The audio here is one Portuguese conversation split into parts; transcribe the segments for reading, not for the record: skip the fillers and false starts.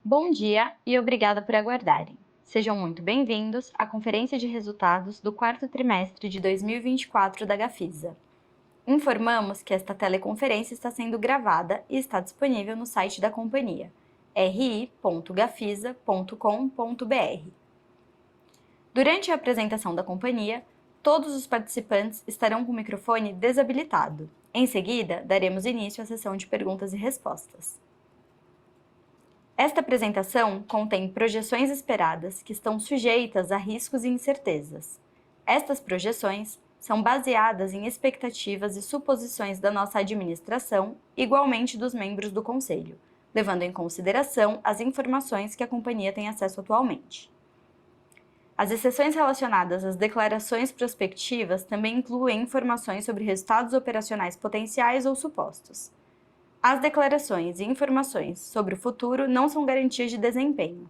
Bom dia e obrigada por aguardarem. Sejam muito bem-vindos à conferência de resultados do quarto trimestre de 2024 da Gafisa. Informamos que esta teleconferência está sendo gravada e está disponível no site da companhia, ri.gafisa.com.br. Durante a apresentação da companhia, todos os participantes estarão com o microfone desabilitado. Em seguida, daremos início à sessão de perguntas e respostas. Esta apresentação contém projeções esperadas que estão sujeitas a riscos e incertezas. Estas projeções são baseadas em expectativas e suposições da nossa administração, igualmente dos membros do Conselho, levando em consideração as informações que a companhia tem acesso atualmente. As exceções relacionadas às declarações prospectivas também incluem informações sobre resultados operacionais potenciais ou supostos. As declarações e informações sobre o futuro não são garantias de desempenho.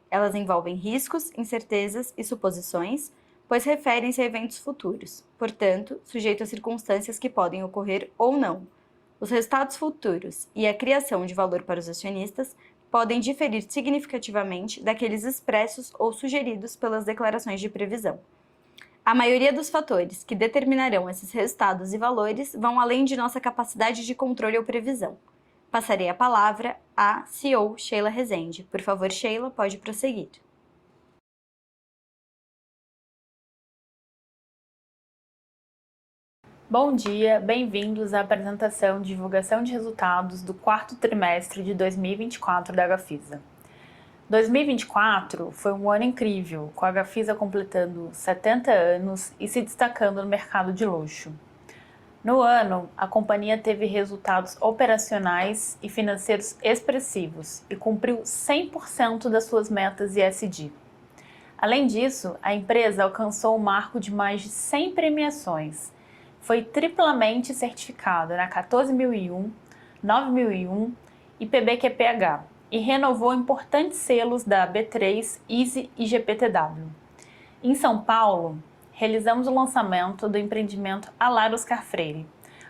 Elas envolvem riscos, incertezas e suposições, pois referem-se a eventos futuros, portanto, sujeito a circunstâncias que podem ocorrer ou não. Os resultados futuros e a criação de valor para os acionistas podem diferir significativamente daqueles expressos ou sugeridos pelas declarações de previsão. A maioria dos fatores que determinarão esses resultados e valores vão além de nossa capacidade de controle ou previsão. Passarei a palavra à CEO Sheila Rezende. Por favor, Sheila, pode prosseguir. Bom dia, bem-vindos à apresentação de divulgação de resultados do quarto trimestre de 2024 da Gafisa. 2024 foi um ano incrível, com a Gafisa completando 70 anos e se destacando no mercado de luxo. No ano, a companhia teve resultados operacionais e financeiros expressivos e cumpriu 100% das suas metas ESG. Além disso, a empresa alcançou o marco de mais de 100 premiações. Foi triplamente certificada na 14001, 9001 e PBQPH e renovou importantes selos da B3, Easy e GPTW. Em São Paulo, realizamos o lançamento do empreendimento Alar Oscar Freire,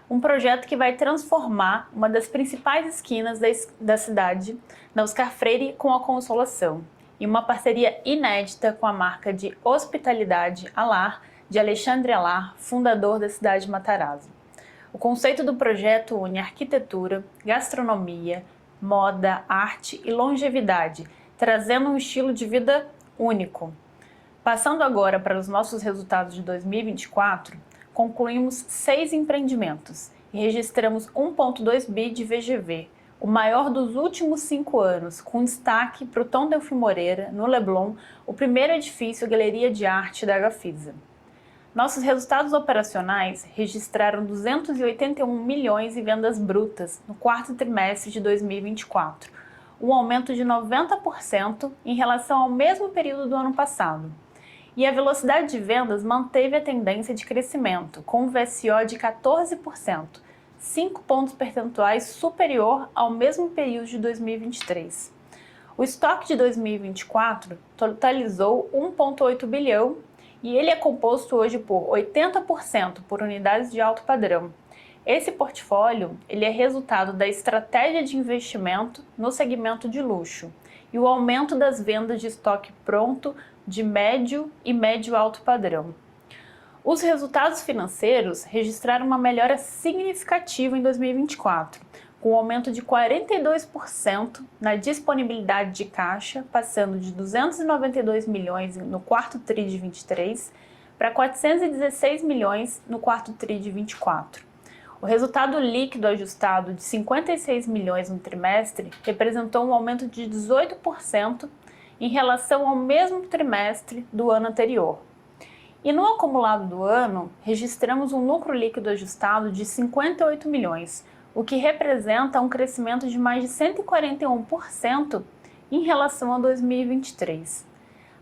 um projeto que vai transformar uma das principais esquinas da cidade, na Oscar Freire com a Consolação, e uma parceria inédita com a marca de hospitalidade Alar, de Alexandre Alar, fundador da cidade de Matarazzo. O conceito do projeto une arquitetura, gastronomia, moda, arte e longevidade, trazendo um estilo de vida único. Passando agora para os nossos resultados de 2024, concluímos 6 empreendimentos e registramos 1,2 bi de VGV, o maior dos últimos 5 anos, com destaque para o Tom Delfim Moreira, no Leblon, o primeiro edifício Galeria de Arte da Gafisa. Nossos resultados operacionais registraram 281 milhões em vendas brutas no quarto trimestre de 2024, um aumento de 90% em relação ao mesmo período do ano passado. E a velocidade de vendas manteve a tendência de crescimento, com um VSO de 14%, 5 pontos percentuais superior ao mesmo período de 2023. O estoque de 2024 totalizou 1,8 bilhão e ele é composto hoje por 80% por unidades de alto padrão. Esse portfólio ele é resultado da estratégia de investimento no segmento de luxo e o aumento das vendas de estoque pronto de médio e médio alto padrão. Os resultados financeiros registraram uma melhora significativa em 2024, com um aumento de 42% na disponibilidade de caixa, passando de 292 milhões no quarto TRI de 23 para 416 milhões no quarto TRI de 24. O resultado líquido ajustado de 56 milhões no trimestre representou um aumento de 18% em relação ao mesmo trimestre do ano anterior. E no acumulado do ano, registramos um lucro líquido ajustado de 58 milhões, o que representa um crescimento de mais de 141% em relação a 2023.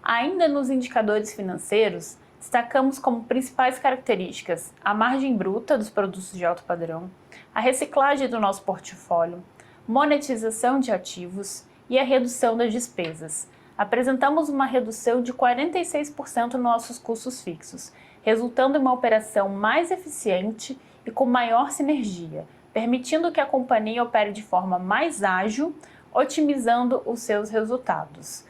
Ainda nos indicadores financeiros, destacamos como principais características a margem bruta dos produtos de alto padrão, a reciclagem do nosso portfólio, monetização de ativos e a redução das despesas. Apresentamos uma redução de 46% nos nossos custos fixos, resultando em uma operação mais eficiente e com maior sinergia, permitindo que a companhia opere de forma mais ágil, otimizando os seus resultados.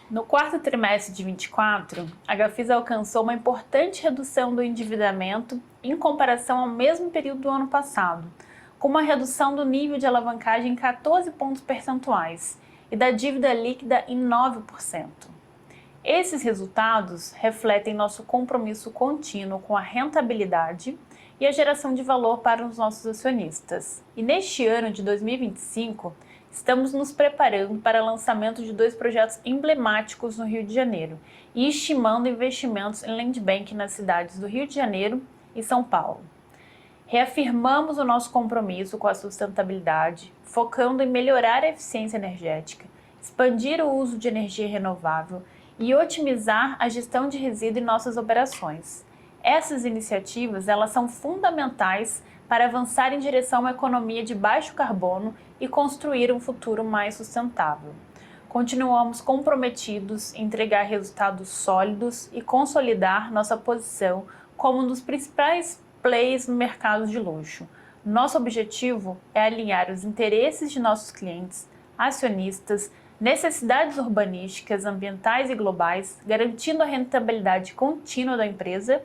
No quarto trimestre de 2024, a Gafisa alcançou uma importante redução do endividamento em comparação ao mesmo período do ano passado, com uma redução do nível de alavancagem em 14 pontos percentuais e da dívida líquida em 9%. Esses resultados refletem nosso compromisso contínuo com a rentabilidade e a geração de valor para os nossos acionistas. E neste ano de 2025, estamos nos preparando para o lançamento de 2 projetos emblemáticos no Rio de Janeiro e estimando investimentos em land bank nas cidades do Rio de Janeiro e São Paulo. Reafirmamos o nosso compromisso com a sustentabilidade, focando em melhorar a eficiência energética, expandir o uso de energia renovável e otimizar a gestão de resíduos em nossas operações. Essas iniciativas elas são fundamentais para avançar em direção a uma economia de baixo carbono e construir um futuro mais sustentável. Continuamos comprometidos em entregar resultados sólidos e consolidar nossa posição como um dos principais players no mercado de luxo. Nosso objetivo é alinhar os interesses de nossos clientes, acionistas, necessidades urbanísticas, ambientais e globais, garantindo a rentabilidade contínua da empresa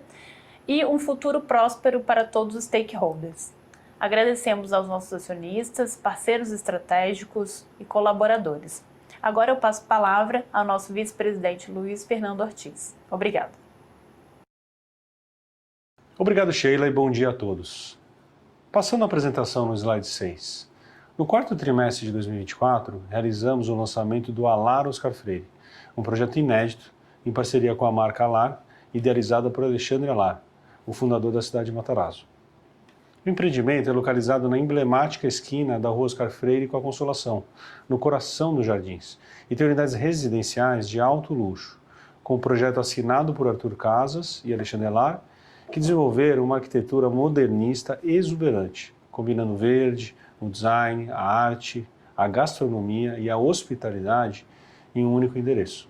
e um futuro próspero para todos os stakeholders. Agradecemos aos nossos acionistas, parceiros estratégicos e colaboradores. Agora eu passo a palavra ao nosso vice-presidente Luiz Fernando Ortiz. Obrigada. Obrigado, Sheila, e bom dia a todos. Passando a apresentação no slide 6. No quarto trimestre de 2024, realizamos o lançamento do Alar Oscar Freire, um projeto inédito em parceria com a marca Alar, idealizada por Alexandre Alar, o fundador da cidade de Matarazzo. O empreendimento é localizado na emblemática esquina da Rua Oscar Freire com a Consolação, no coração dos Jardins, e tem unidades residenciais de alto luxo, com o projeto assinado por Arthur Casas e Alexandre Alar, que desenvolveram uma arquitetura modernista exuberante, combinando o verde, o design, a arte, a gastronomia e a hospitalidade em um único endereço.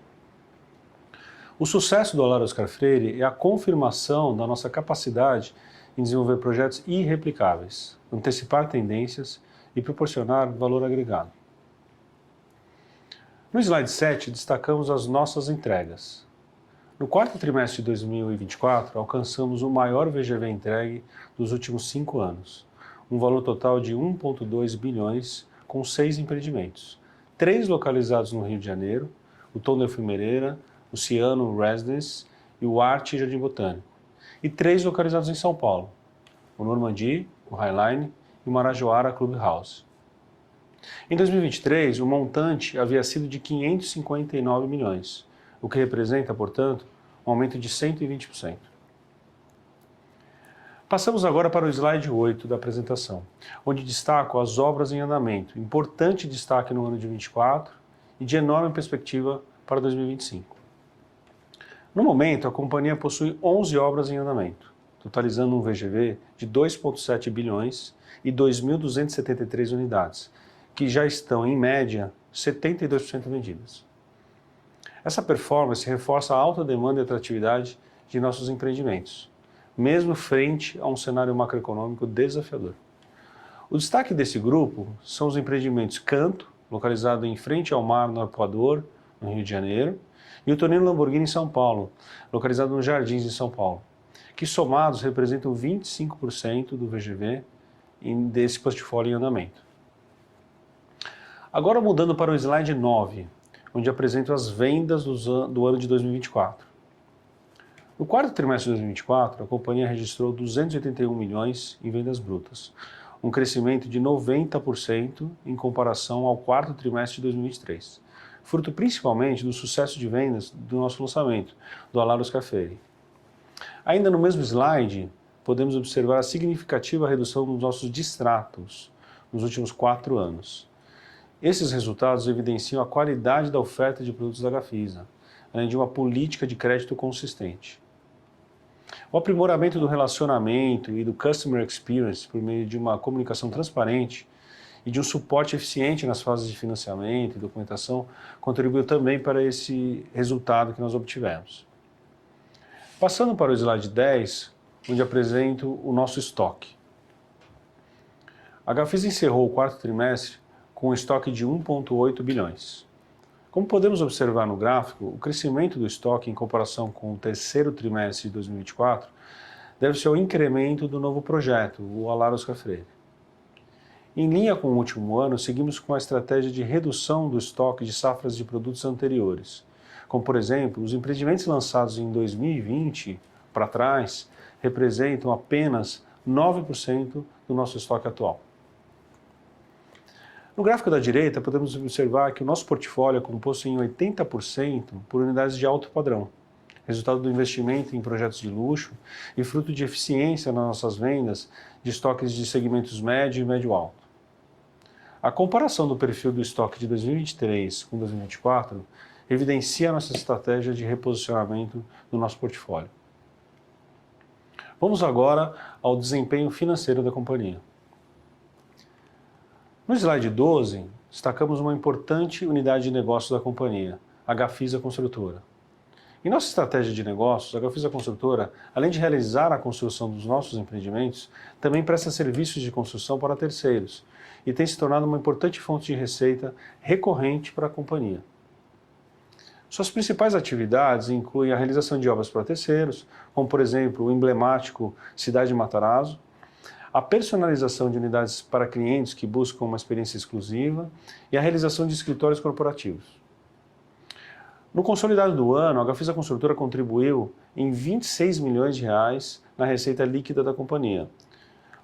O sucesso do Alar Oscar Freire é a confirmação da nossa capacidade em desenvolver projetos irreplicáveis, antecipar tendências e proporcionar valor agregado. No slide 7, destacamos as nossas entregas. No quarto trimestre de 2024, alcançamos o maior VGV entregue dos últimos 5 anos, um valor total de 1,2 bilhões com 6 empreendimentos, 3 localizados no Rio de Janeiro, o Tom da Efemereira, o Ciano Residence e o Arte Jardim Botânico, e 3 localizados em São Paulo, o Normandie, o Highline e o Marajoara Clubhouse. Em 2023, o montante havia sido de 559 milhões, o que representa, portanto, um aumento de 120%. Passamos agora para o slide 8 da apresentação, onde destaco as obras em andamento, importante destaque no ano de 2024 e de enorme perspectiva para 2025. No momento, a companhia possui 11 obras em andamento, totalizando um VGV de 2,7 bilhões e 2.273 unidades, que já estão, em média, 72% vendidas. Essa performance reforça a alta demanda e atratividade de nossos empreendimentos, mesmo frente a um cenário macroeconômico desafiador. O destaque desse grupo são os empreendimentos Canto, localizado em frente ao mar no Arpoador, no Rio de Janeiro, e o Tonino Lamborghini em São Paulo, localizado nos Jardins de São Paulo, que somados representam 25% do VGV desse portfólio em andamento. Agora mudando para o slide 9, onde apresento as vendas do ano de 2024. No quarto trimestre de 2024, a companhia registrou 281 milhões em vendas brutas, um crescimento de 90% em comparação ao quarto trimestre de 2023, fruto principalmente do sucesso de vendas do nosso lançamento, do Alar Oscar Freire. Ainda no mesmo slide, podemos observar a significativa redução dos nossos distratos nos últimos 4 anos. Esses resultados evidenciam a qualidade da oferta de produtos da Gafisa, além de uma política de crédito consistente. O aprimoramento do relacionamento e do customer experience por meio de uma comunicação transparente e de um suporte eficiente nas fases de financiamento e documentação contribuiu também para esse resultado que nós obtivemos. Passando para o slide 10, onde apresento o nosso estoque. A Gafisa encerrou o quarto trimestre com com um estoque de 1,8 bilhões. Como podemos observar no gráfico, o crescimento do estoque em comparação com o terceiro trimestre de 2024 deve-se ao incremento do novo projeto, o Alar Oscar Freire. Em linha com o último ano, seguimos com a estratégia de redução do estoque de safras de produtos anteriores, como por exemplo, os empreendimentos lançados em 2020 para trás representam apenas 9% do nosso estoque atual. No gráfico da direita, podemos observar que o nosso portfólio é composto em 80% por unidades de alto padrão, resultado do investimento em projetos de luxo e fruto de eficiência nas nossas vendas de estoques de segmentos médio e médio-alto. A comparação do perfil do estoque de 2023 com 2024 evidencia a nossa estratégia de reposicionamento do nosso portfólio. Vamos agora ao desempenho financeiro da companhia. No slide 12, destacamos uma importante unidade de negócio da companhia, a Gafisa Construtora. Em nossa estratégia de negócios, a Gafisa Construtora, além de realizar a construção dos nossos empreendimentos, também presta serviços de construção para terceiros e tem se tornado uma importante fonte de receita recorrente para a companhia. Suas principais atividades incluem a realização de obras para terceiros, como por exemplo o emblemático Cidade Matarazzo, a personalização de unidades para clientes que buscam uma experiência exclusiva e a realização de escritórios corporativos. No consolidado do ano, a Gafisa Construtora contribuiu em 26 milhões de reais na receita líquida da companhia.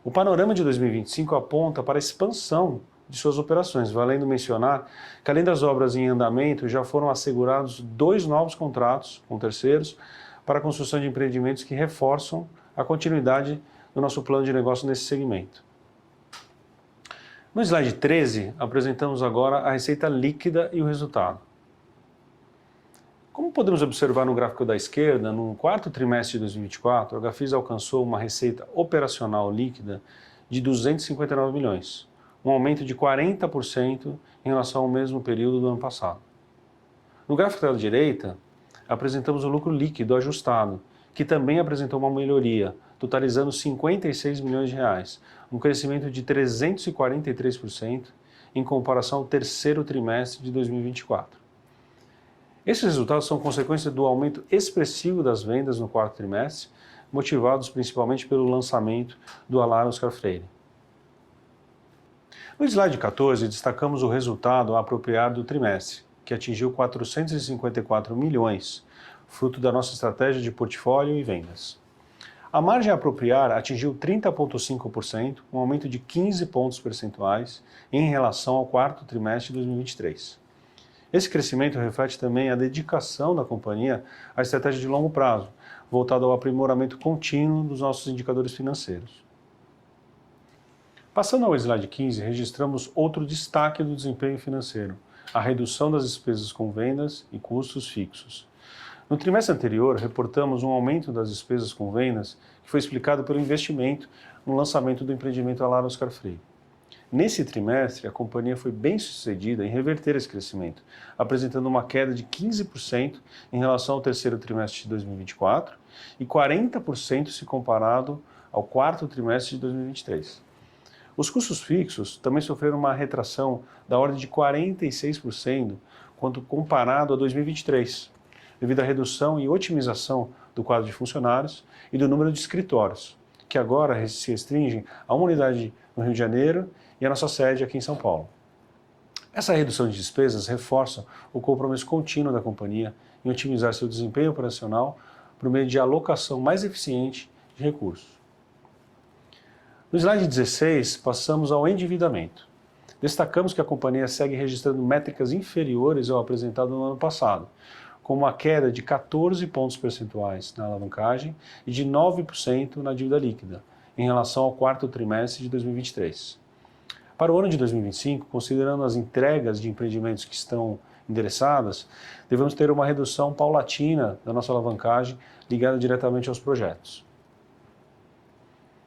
O panorama de 2025 aponta para a expansão de suas operações, valendo mencionar que além das obras em andamento, já foram assegurados 2 novos contratos com terceiros para a construção de empreendimentos que reforçam a continuidade do nosso plano de negócio nesse segmento. No slide 13, apresentamos agora a receita líquida e o resultado. Como podemos observar no gráfico da esquerda, no quarto trimestre de 2024, a Gafisa alcançou uma receita operacional líquida de 259 milhões, um aumento de 40% em relação ao mesmo período do ano passado. No gráfico da direita, apresentamos o lucro líquido ajustado, que também apresentou uma melhoria, totalizando 56 milhões de reais, um crescimento de 343% em comparação ao terceiro trimestre de 2024. Esses resultados são consequência do aumento expressivo das vendas no quarto trimestre, motivados principalmente pelo lançamento do Alar Oscar Freire. No slide 14, destacamos o resultado apropriado do trimestre, que atingiu 454 milhões, fruto da nossa estratégia de portfólio e vendas. A margem a apropriar atingiu 30,5%, um aumento de 15 pontos percentuais em relação ao quarto trimestre de 2023. Esse crescimento reflete também a dedicação da companhia à estratégia de longo prazo, voltada ao aprimoramento contínuo dos nossos indicadores financeiros. Passando ao slide 15, registramos outro destaque do desempenho financeiro, a redução das despesas com vendas e custos fixos. No trimestre anterior, reportamos um aumento das despesas com vendas que foi explicado pelo investimento no lançamento do empreendimento Alar Oscar Freire. Nesse trimestre, a companhia foi bem sucedida em reverter esse crescimento, apresentando uma queda de 15% em relação ao terceiro trimestre de 2024 e 40% se comparado ao quarto trimestre de 2023. Os custos fixos também sofreram uma retração da ordem de 46% quando comparado a 2023, devido à redução e otimização do quadro de funcionários e do número de escritórios, que agora se restringem a uma unidade no Rio de Janeiro e a nossa sede aqui em São Paulo. Essa redução de despesas reforça o compromisso contínuo da companhia em otimizar seu desempenho operacional por meio de alocação mais eficiente de recursos. No slide 16, passamos ao endividamento. Destacamos que a companhia segue registrando métricas inferiores ao apresentado no ano passado, com uma queda de 14 pontos percentuais na alavancagem e de 9% na dívida líquida, em relação ao quarto trimestre de 2023. Para o ano de 2025, considerando as entregas de empreendimentos que estão endereçadas, devemos ter uma redução paulatina da nossa alavancagem ligada diretamente aos projetos.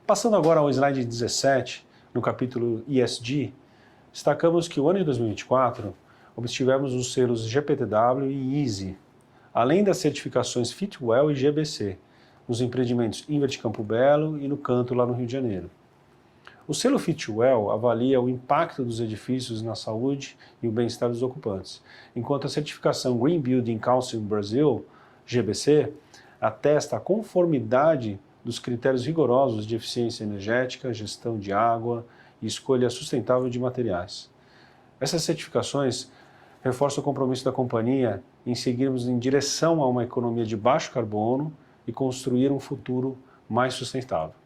Passando agora ao slide 17, no capítulo ESG, destacamos que o ano de 2024 obtivemos os selos GPTW e EASY, além das certificações Fitwel e GBC, nos empreendimentos Invert Campo Belo e no Canto, lá no Rio de Janeiro. O selo Fitwel avalia o impacto dos edifícios na saúde e o bem-estar dos ocupantes, enquanto a certificação Green Building Council Brasil, GBC, atesta a conformidade dos critérios rigorosos de eficiência energética, gestão de água e escolha sustentável de materiais. Essas certificações reforçam o compromisso da companhia em seguirmos em direção a uma economia de baixo carbono e construir um futuro mais sustentável.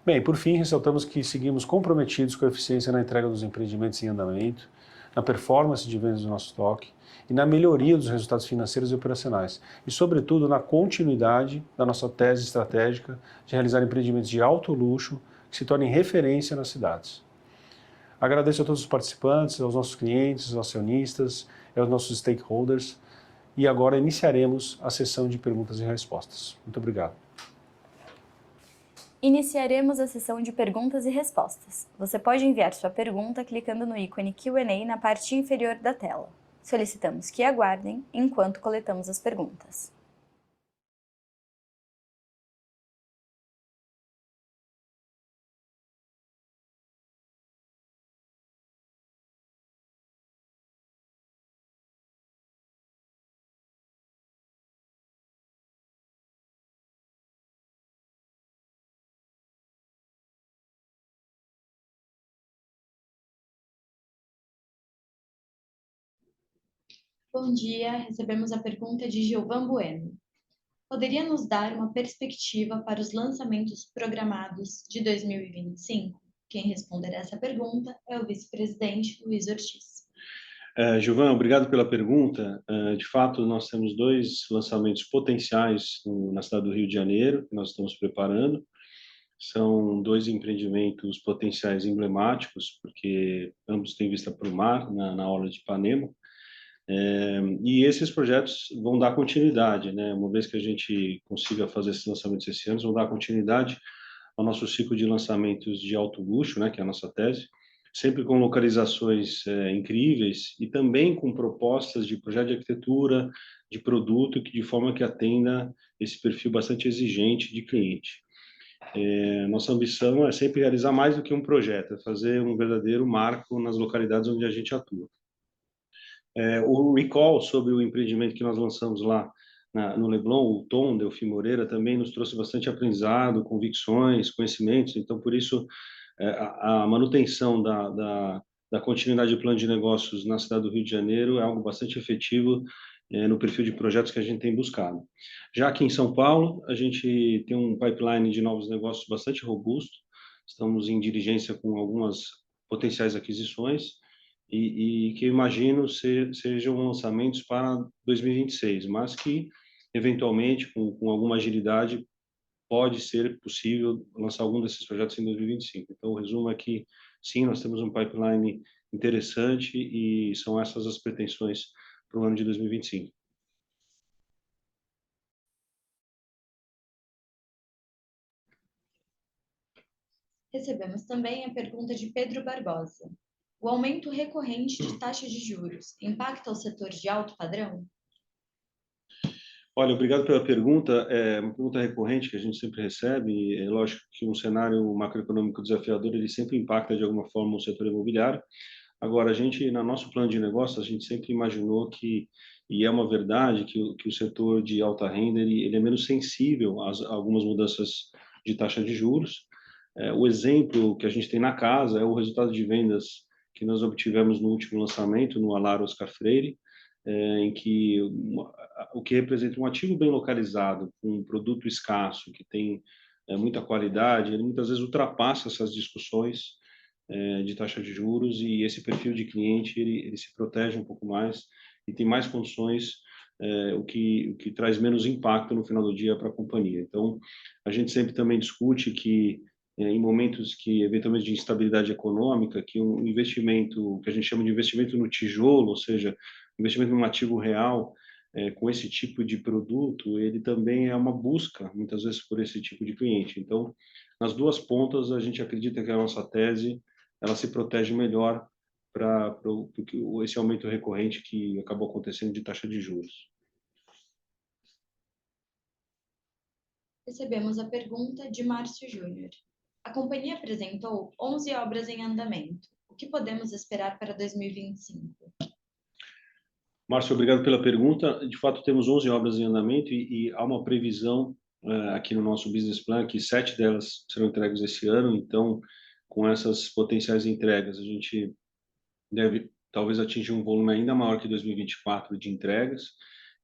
Bem, por fim, ressaltamos que seguimos comprometidos com a eficiência na entrega dos empreendimentos em andamento, na performance de vendas do nosso estoque e na melhoria dos resultados financeiros e operacionais, e, sobretudo, na continuidade da nossa tese estratégica de realizar empreendimentos de alto luxo que se tornem referência nas cidades. Agradeço a todos os participantes, aos nossos clientes, aos acionistas, aos nossos stakeholders, e agora iniciaremos a sessão de perguntas e respostas. Muito obrigado. Iniciaremos a sessão de perguntas e respostas. Você pode enviar sua pergunta clicando no ícone Q&A na parte inferior da tela. Solicitamos que aguardem enquanto coletamos as perguntas. Bom dia, recebemos a pergunta de Gilvan Bueno. Poderia nos dar uma perspectiva para os lançamentos programados de 2025? Quem responderá essa pergunta é o vice-presidente Luiz Ortiz. Gilvan, obrigado pela pergunta. De fato, nós temos dois lançamentos potenciais na cidade do Rio de Janeiro, que nós estamos preparando. São dois empreendimentos potenciais emblemáticos, porque ambos têm vista para o mar, na orla de Ipanema. E esses projetos vão dar continuidade, né? Uma vez que a gente consiga fazer esses lançamentos esse ano, vão dar continuidade ao nosso ciclo de lançamentos de alto luxo, né? Que é a nossa tese, sempre com localizações incríveis e também com propostas de projeto de arquitetura, de produto, que de forma que atenda esse perfil bastante exigente de cliente. Nossa ambição é sempre realizar mais do que um projeto, é fazer um verdadeiro marco nas localidades onde a gente atua. O recall sobre o empreendimento que nós lançamos lá no Leblon, o Tom Delfim Moreira, também nos trouxe bastante aprendizado, convicções, conhecimentos. Então, por isso, a manutenção da continuidade do plano de negócios na cidade do Rio de Janeiro é algo bastante efetivo no perfil de projetos que a gente tem buscado. Já aqui em São Paulo, a gente tem um pipeline de novos negócios bastante robusto. Estamos em diligência com algumas potenciais aquisições e que eu imagino sejam lançamentos para 2026, mas que, eventualmente, com alguma agilidade, pode ser possível lançar algum desses projetos em 2025. Então, o resumo é que, sim, nós temos um pipeline interessante e são essas as pretensões para o ano de 2025. Recebemos também a pergunta de Pedro Barbosa. O aumento recorrente de taxa de juros impacta o setor de alto padrão? Olha, obrigado pela pergunta. É uma pergunta recorrente que a gente sempre recebe. É lógico que um cenário macroeconômico desafiador, ele sempre impacta de alguma forma o setor imobiliário. Agora, a gente, no nosso plano de negócio, a gente sempre imaginou que, e é uma verdade, que o setor de alta renda ele é menos sensível a algumas mudanças de taxa de juros. O exemplo que a gente tem na casa é o resultado de vendas que nós obtivemos no último lançamento, no Alar Oscar Freire, em que o que representa um ativo bem localizado, com um produto escasso, que tem muita qualidade, ele muitas vezes ultrapassa essas discussões de taxa de juros e esse perfil de cliente ele se protege um pouco mais e tem mais condições, o que traz menos impacto no final do dia para a companhia. Então, a gente sempre também discute que em momentos que eventualmente de instabilidade econômica, que um investimento, que a gente chama de investimento no tijolo, ou seja, investimento num ativo real, com esse tipo de produto, ele também é uma busca, muitas vezes, por esse tipo de cliente. Então, nas duas pontas, a gente acredita que a nossa tese ela se protege melhor para esse aumento recorrente que acabou acontecendo de taxa de juros. Recebemos a pergunta de Márcio Júnior. A companhia apresentou 11 obras em andamento. O que podemos esperar para 2025? Márcio, obrigado pela pergunta. De fato, temos 11 obras em andamento e há uma previsão aqui no nosso business plan que 7 delas serão entregues esse ano. Então, com essas potenciais entregas, a gente deve talvez atingir um volume ainda maior que 2024 de entregas.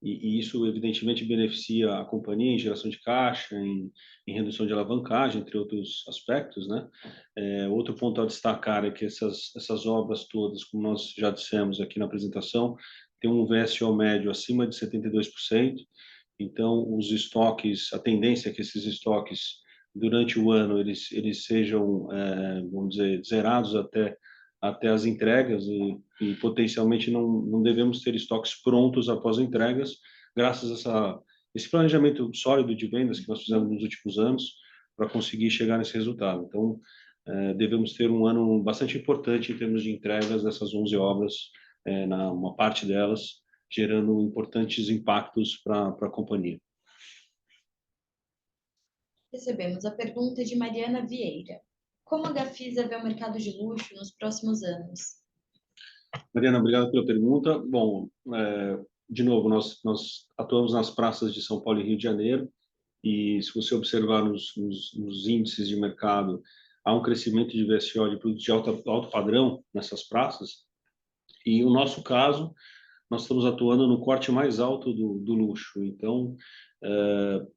E isso, evidentemente, beneficia a companhia em geração de caixa, em redução de alavancagem, entre outros aspectos, né? Outro ponto a destacar é que essas obras todas, como nós já dissemos aqui na apresentação, têm um VSO médio acima de 72%. Então, os estoques, a tendência é que esses estoques, durante o ano, eles sejam, vamos dizer, zerados até as entregas e potencialmente não devemos ter estoques prontos após entregas, graças a esse planejamento sólido de vendas que nós fizemos nos últimos anos para conseguir chegar nesse resultado. Então, devemos ter um ano bastante importante em termos de entregas dessas 11 obras, uma parte delas gerando importantes impactos para a companhia. Recebemos a pergunta de Mariana Vieira. Como a Gafisa vê o mercado de luxo nos próximos anos? Mariana, obrigado pela pergunta. Bom, de novo, nós atuamos nas praças de São Paulo e Rio de Janeiro, e se você observar nos índices de mercado, há um crescimento de VSO de produtos de alto padrão nessas praças, e o nosso caso, nós estamos atuando no corte mais alto do luxo. Então,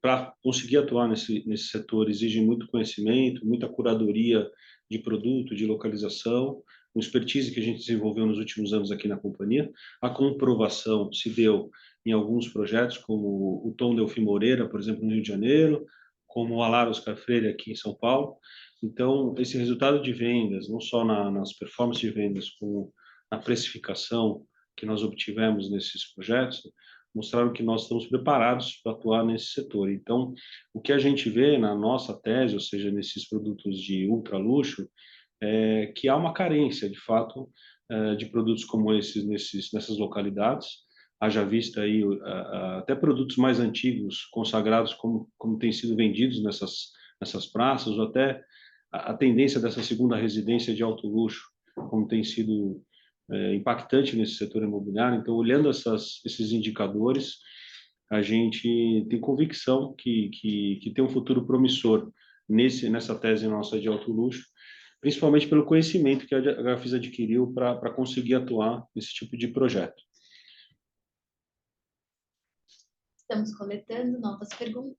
para conseguir atuar nesse setor, exige muito conhecimento, muita curadoria de produto, de localização, uma expertise que a gente desenvolveu nos últimos anos aqui na companhia. A comprovação se deu em alguns projetos, como o Tom Delfim Moreira, por exemplo, no Rio de Janeiro, como o Alar Oscar Freire aqui em São Paulo. Então, esse resultado de vendas, não só nas performances de vendas, como na precificação que nós obtivemos nesses projetos, mostraram que nós estamos preparados para atuar nesse setor. Então, o que a gente vê na nossa tese, ou seja, nesses produtos de ultra luxo, é que há uma carência, de fato, de produtos como esses nessas localidades. Haja vista aí até produtos mais antigos, consagrados como têm sido vendidos nessas praças, ou até a tendência dessa segunda residência de alto luxo, como tem sido impactante nesse setor imobiliário. Então, olhando esses indicadores, a gente tem convicção que tem um futuro promissor nessa tese nossa de alto luxo, principalmente pelo conhecimento que a Gafisa adquiriu para conseguir atuar nesse tipo de projeto. Estamos coletando novas perguntas.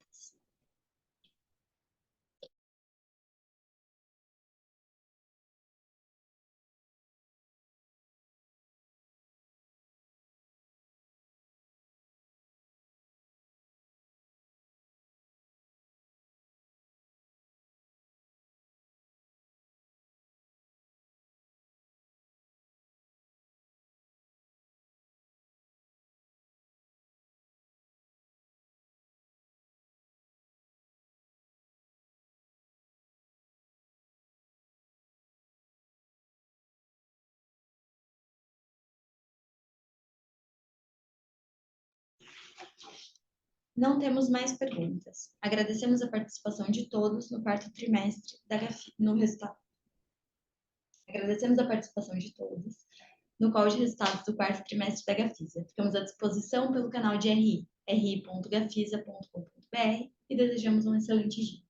Não temos mais perguntas. Agradecemos a participação de todos no quarto trimestre da Gafisa, no resultado. Agradecemos a participação de todos no call de resultados do quarto trimestre da Gafisa. Ficamos à disposição pelo canal de RI, ri.gafisa.com.br, e desejamos um excelente dia.